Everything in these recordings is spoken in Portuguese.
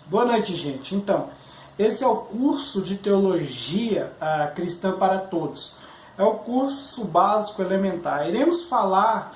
Boa noite, gente. Então, esse é o curso de Teologia Cristã para Todos. É o curso básico elementar. Iremos falar,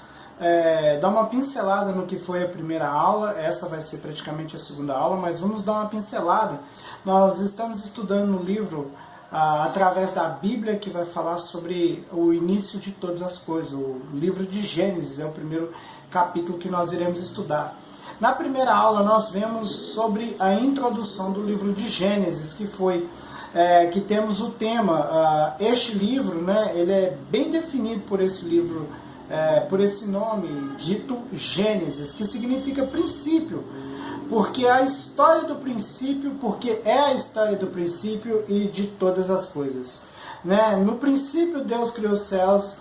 dar uma pincelada no que foi a primeira aula. Essa vai ser praticamente a segunda aula, mas vamos dar uma pincelada. Nós estamos estudando no livro através da Bíblia, que vai falar sobre o início de todas as coisas. O livro de Gênesis é o primeiro capítulo que nós iremos estudar. Na primeira aula nós vemos sobre a introdução do livro de Gênesis, que temos o tema. Este livro, né, ele é bem definido por esse livro, por esse nome dito Gênesis, que significa princípio, porque é a história do princípio, porque é a história do princípio e de todas as coisas. Né? No princípio Deus criou os céus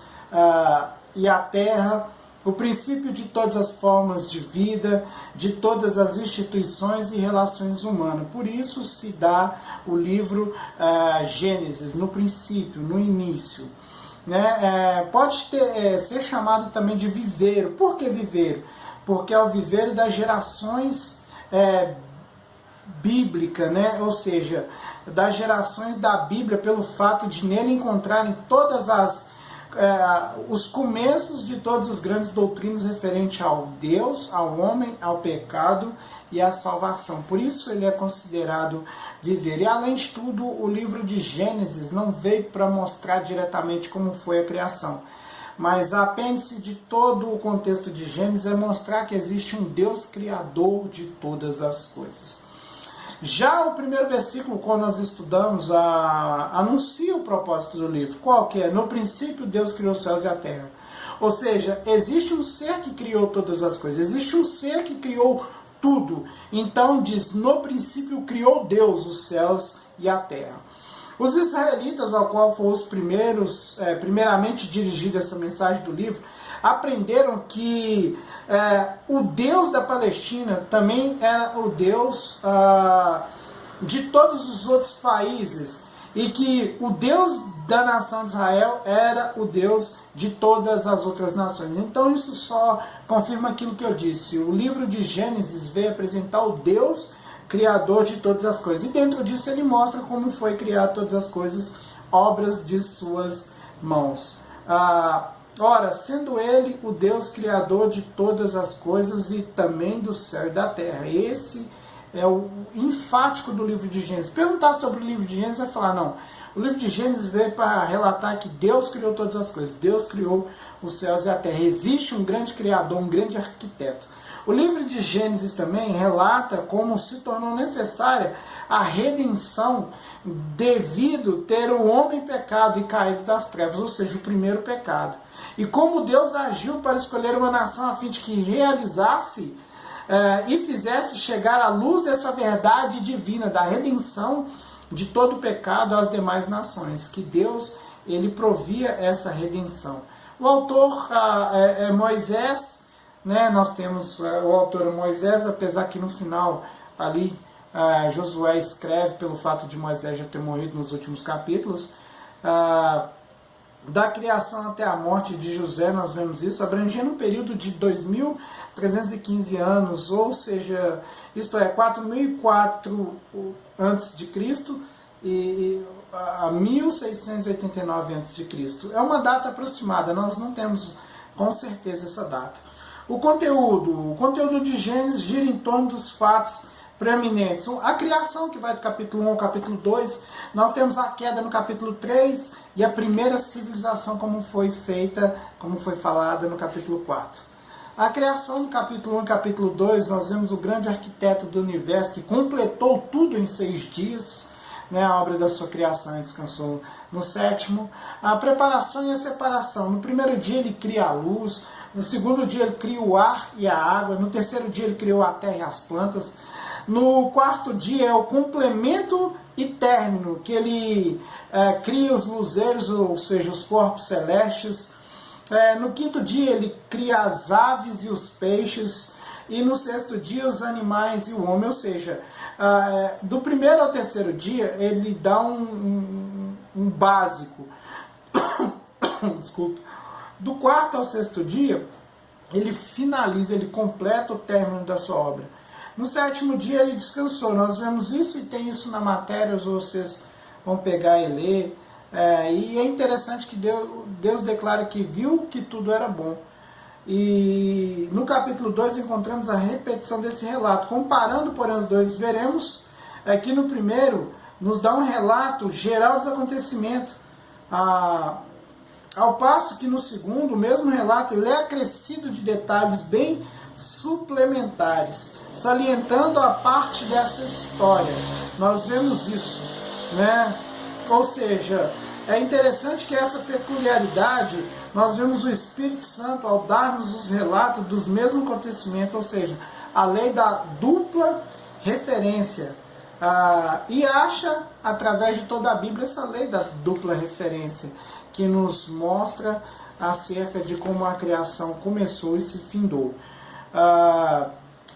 e a terra, o princípio de todas as formas de vida, de todas as instituições e relações humanas. Por isso se dá o livro Gênesis, no princípio, no início. Né? Pode ser chamado também de viveiro. Por que viveiro? Porque é o viveiro das gerações bíblicas, né? Ou seja, das gerações da Bíblia, pelo fato de nele encontrarem todas os começos de todas as grandes doutrinas referentes ao Deus, ao homem, ao pecado e à salvação. Por isso ele é considerado viver. E além de tudo, o livro de Gênesis não veio para mostrar diretamente como foi a criação, mas a apêndice de todo o contexto de Gênesis é mostrar que existe um Deus criador de todas as coisas. Já o primeiro versículo, quando nós estudamos, anuncia o propósito do livro. Qual que é? No princípio, Deus criou os céus e a terra. Ou seja, existe um ser que criou todas as coisas. Existe um ser que criou tudo. Então diz, no princípio criou Deus os céus e a terra. Os israelitas, ao qual foram os primeiros, primeiramente dirigida essa mensagem do livro, aprenderam que o Deus da Palestina também era o Deus de todos os outros países, e que o Deus da nação de Israel era o Deus de todas as outras nações. Então isso só confirma aquilo que eu disse. O livro de Gênesis veio apresentar o Deus criador de todas as coisas. E dentro disso ele mostra como foi criar todas as coisas, obras de suas mãos. Ora, sendo ele o Deus criador de todas as coisas e também do céu e da terra. Esse é o enfático do livro de Gênesis. Perguntar sobre o livro de Gênesis vai falar, não. O livro de Gênesis veio para relatar que Deus criou todas as coisas. Deus criou os céus e a terra. Existe um grande criador, um grande arquiteto. O livro de Gênesis também relata como se tornou necessária a redenção devido ter o homem pecado e caído das trevas, ou seja, o primeiro pecado. E como Deus agiu para escolher uma nação a fim de que realizasse e fizesse chegar à luz dessa verdade divina, da redenção de todo o pecado às demais nações, que Deus ele provia essa redenção. O autor é Moisés, né? Nós temos o autor Moisés, apesar que no final ali Josué escreve pelo fato de Moisés já ter morrido nos últimos capítulos. Da criação até a morte de José, nós vemos isso, abrangendo um período de 2.315 anos, ou seja, isto é, 4.004 a.C. e a 1.689 a.C. É uma data aproximada, nós não temos com certeza essa data. O conteúdo de Gênesis gira em torno dos fatos preeminentes. A criação, que vai do capítulo 1 ao capítulo 2, nós temos a queda no capítulo 3 e a primeira civilização como foi feita, como foi falada no capítulo 4. A criação no capítulo 1 e capítulo 2, nós vemos o grande arquiteto do universo que completou tudo em 6 dias, né, a obra da sua criação, e descansou no 7º. A preparação e a separação. No primeiro dia ele cria a luz, no segundo dia ele cria o ar e a água, no terceiro dia ele criou a terra e as plantas. No 4º dia é o complemento e término, que ele cria os luzeiros, ou seja, os corpos celestes. No 5º dia ele cria as aves e os peixes. E no 6º dia os animais e o homem, ou seja, do 1º ao 3º dia ele dá um básico. Desculpa. Do 4º ao 6º dia ele finaliza, ele completa o término da sua obra. No sétimo dia ele descansou. Nós vemos isso e tem isso na matéria, vocês vão pegar e ler. E é interessante que Deus declara que viu que tudo era bom. E no capítulo 2 encontramos a repetição desse relato. Comparando, porém, os dois, veremos que no primeiro nos dá um relato geral dos acontecimentos. Ao passo que no segundo, o mesmo relato ele é acrescido de detalhes bem suplementares, salientando a parte dessa história. Nós vemos isso, né? Ou seja, é interessante que essa peculiaridade, nós vemos o Espírito Santo ao dar-nos os relatos dos mesmos acontecimentos, ou seja, a lei da dupla referência. E acha, através de toda a Bíblia, essa lei da dupla referência, que nos mostra acerca de como a criação começou e se findou.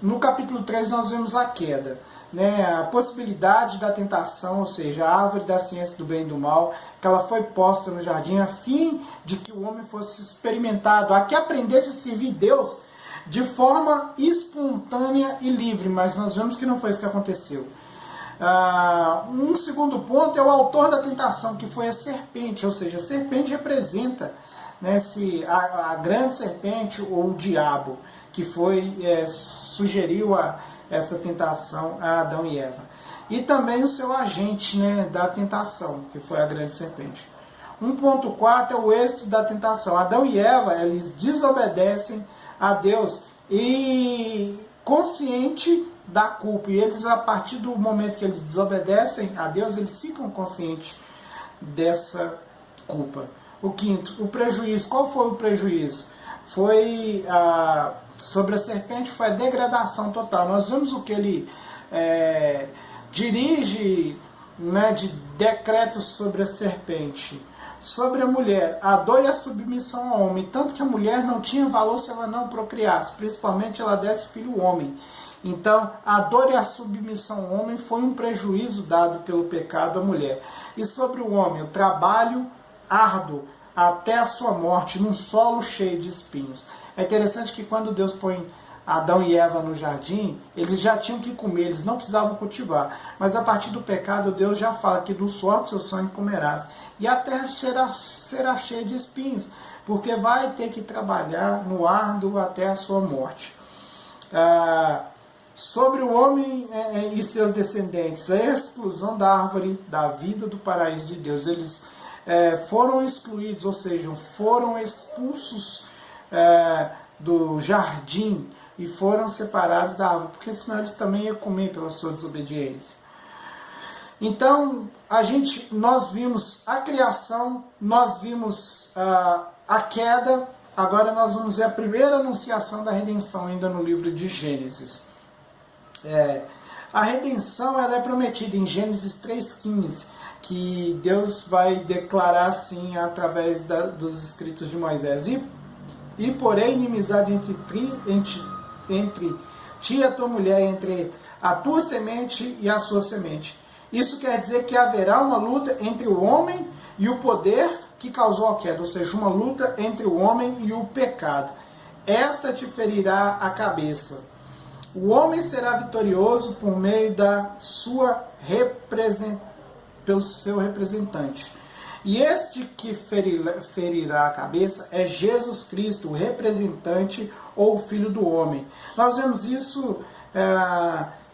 No capítulo 3 nós vemos a queda, né? A possibilidade da tentação, ou seja, a árvore da ciência do bem e do mal, que ela foi posta no jardim a fim de que o homem fosse experimentado, a que aprendesse a servir Deus de forma espontânea e livre, mas nós vemos que não foi isso que aconteceu. Um segundo ponto é o autor da tentação, que foi a serpente, ou seja, a serpente representa, né, a grande serpente ou o diabo, que sugeriu essa tentação a Adão e Eva. E também o seu agente, né, da tentação, que foi a grande serpente. 1.4 é o êxito da tentação. Adão e Eva, eles desobedecem a Deus e consciente da culpa. E eles, a partir do momento que eles desobedecem a Deus, eles ficam conscientes dessa culpa. O quinto, o prejuízo. Qual foi o prejuízo? Foi sobre a serpente, foi a degradação total. Nós vemos o que ele dirige, né, de decretos sobre a serpente. Sobre a mulher, a dor e a submissão ao homem. Tanto que a mulher não tinha valor se ela não procriasse, principalmente ela desse filho homem. Então, a dor e a submissão ao homem foi um prejuízo dado pelo pecado à mulher. E sobre o homem, o trabalho árduo até a sua morte, num solo cheio de espinhos. É interessante que quando Deus põe Adão e Eva no jardim, eles já tinham que comer, eles não precisavam cultivar. Mas a partir do pecado, Deus já fala que do suor do seu sangue comerás. E a terra será cheia de espinhos, porque vai ter que trabalhar no árduo até a sua morte. Sobre o homem e seus descendentes, a exclusão da árvore da vida do paraíso de Deus. Eles foram excluídos, ou seja, foram expulsos do jardim e foram separados da árvore, porque senão eles também iam comer pela sua desobediência. Então, nós vimos a criação, nós vimos a queda, agora nós vamos ver a primeira anunciação da redenção, ainda no livro de Gênesis. A redenção ela é prometida em Gênesis 3,15, que Deus vai declarar assim através dos escritos de Moisés. E porém, inimizade entre ti e a tua mulher, entre a tua semente e a sua semente. Isso quer dizer que haverá uma luta entre o homem e o poder que causou a queda, ou seja, uma luta entre o homem e o pecado. Esta te ferirá a cabeça. O homem será vitorioso por meio pelo seu representante. E este que ferirá a cabeça é Jesus Cristo, o representante ou o Filho do Homem. Nós vemos isso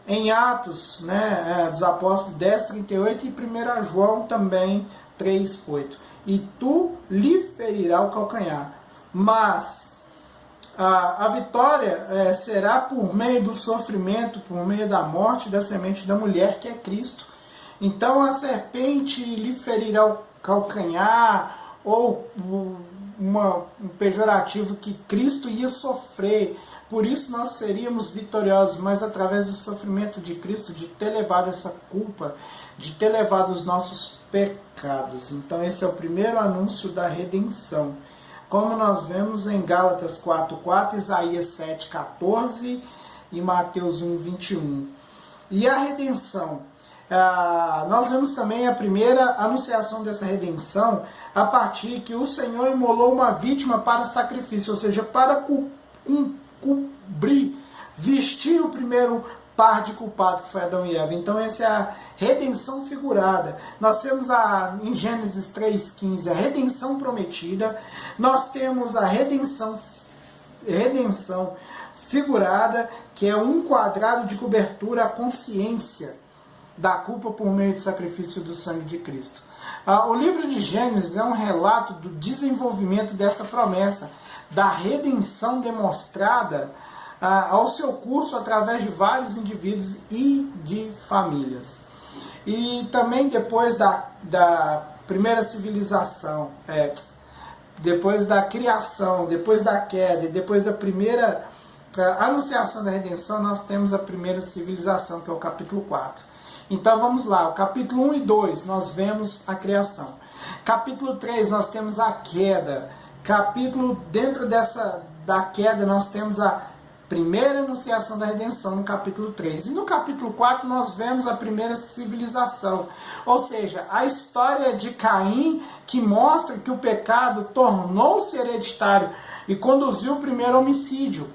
em Atos, né, dos Apóstolos 10:38 e 1 João também 3:8. E tu lhe ferirá o calcanhar. Mas a vitória será por meio do sofrimento, por meio da morte da semente da mulher, que é Cristo. Então a serpente lhe ferirá o calcanhar, ou um pejorativo que Cristo ia sofrer. Por isso nós seríamos vitoriosos, mas através do sofrimento de Cristo, de ter levado essa culpa, de ter levado os nossos pecados. Então esse é o primeiro anúncio da redenção. Como nós vemos em Gálatas 4:4, Isaías 7:14 e Mateus 1:21. E a redenção. Nós vemos também a primeira anunciação dessa redenção a partir que o Senhor imolou uma vítima para sacrifício, ou seja, para cobrir, vestir o primeiro par de culpado que foi Adão e Eva. Então essa é a redenção figurada. Nós temos em Gênesis 3,15 a redenção prometida. Nós temos a redenção figurada, que é um quadrado de cobertura à consciência da culpa por meio do sacrifício do sangue de Cristo. O livro de Gênesis é um relato do desenvolvimento dessa promessa, da redenção demonstrada ao seu curso através de vários indivíduos e de famílias. E também depois da primeira civilização, depois da criação, depois da queda e depois da primeira anunciação da redenção, nós temos a primeira civilização, que é o capítulo 4. Então vamos lá, o capítulo 1 e 2 nós vemos a criação. Capítulo 3 nós temos a queda. Dentro da queda nós temos a primeira anunciação da redenção no capítulo 3. E no capítulo 4 nós vemos a primeira civilização. Ou seja, a história de Caim, que mostra que o pecado tornou-se hereditário e conduziu o primeiro homicídio.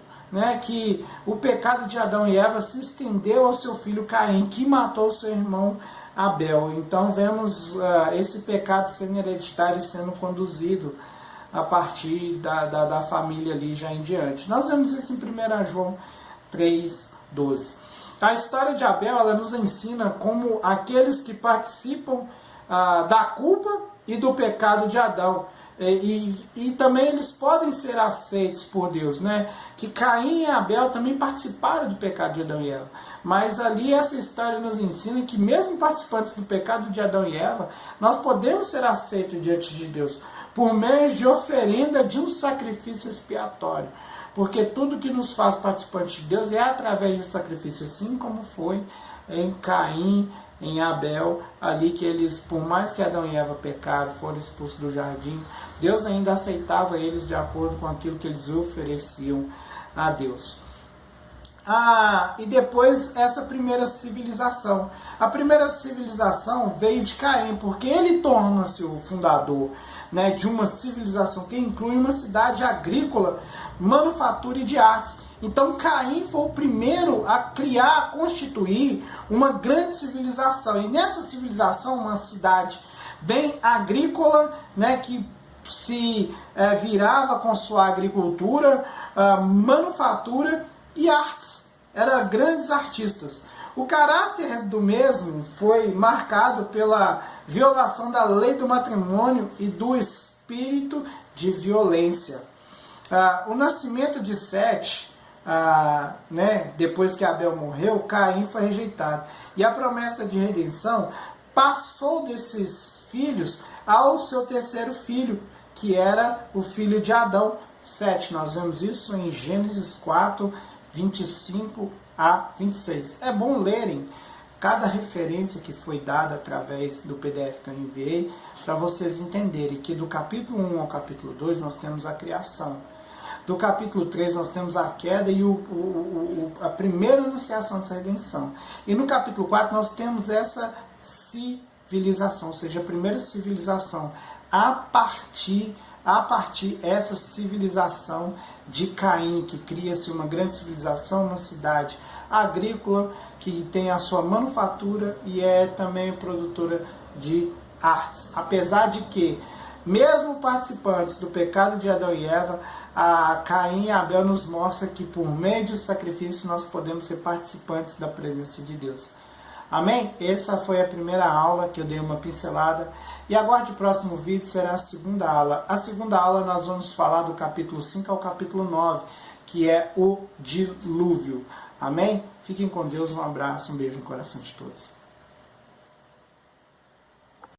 Que o pecado de Adão e Eva se estendeu ao seu filho Caim, que matou seu irmão Abel. Então vemos esse pecado sendo hereditário e sendo conduzido a partir da família ali já em diante. Nós vemos isso em 1 João 3,12. A história de Abel, ela nos ensina como aqueles que participam da culpa e do pecado de Adão, e também eles podem ser aceitos por Deus, que Caim e Abel também participaram do pecado de Adão e Eva, mas ali essa história nos ensina que mesmo participantes do pecado de Adão e Eva, nós podemos ser aceitos diante de Deus, por meio de oferenda de um sacrifício expiatório, porque tudo que nos faz participantes de Deus é através de sacrifício, assim como foi em Caim, em Abel, ali que eles, por mais que Adão e Eva pecaram, foram expulsos do jardim, Deus ainda aceitava eles de acordo com aquilo que eles ofereciam a Deus. E depois essa primeira civilização. A primeira civilização veio de Caim, porque ele torna-se o fundador de uma civilização que inclui uma cidade agrícola, manufatura e de artes. Então Caim foi o primeiro a criar, a constituir uma grande civilização. E nessa civilização, uma cidade bem agrícola, que se virava com sua agricultura, manufatura e artes. Eram grandes artistas. O caráter do mesmo foi marcado pela violação da lei do matrimônio e do espírito de violência. O nascimento de Sete, depois que Abel morreu, Caim foi rejeitado. E a promessa de redenção passou desses filhos ao seu terceiro filho, que era o filho de Adão, Sete. Nós vemos isso em Gênesis 4, 25 a 26. É bom lerem cada referência que foi dada através do PDF que eu enviei, para vocês entenderem que do capítulo 1 ao capítulo 2 nós temos a criação. Do capítulo 3 nós temos a queda e a primeira anunciação dessa redenção. E no capítulo 4 nós temos essa civilização, ou seja, a primeira civilização, a partir essa civilização de Caim, que cria-se uma grande civilização, uma cidade agrícola, que tem a sua manufatura e é também produtora de artes. Apesar de que, mesmo participantes do pecado de Adão e Eva, Caim e Abel nos mostra que por meio do sacrifício nós podemos ser participantes da presença de Deus. Amém? Essa foi a primeira aula que eu dei uma pincelada. E aguarde o próximo vídeo, será a segunda aula. A segunda aula nós vamos falar do capítulo 5 ao capítulo 9, que é o dilúvio. Amém? Fiquem com Deus, um abraço, um beijo no coração de todos.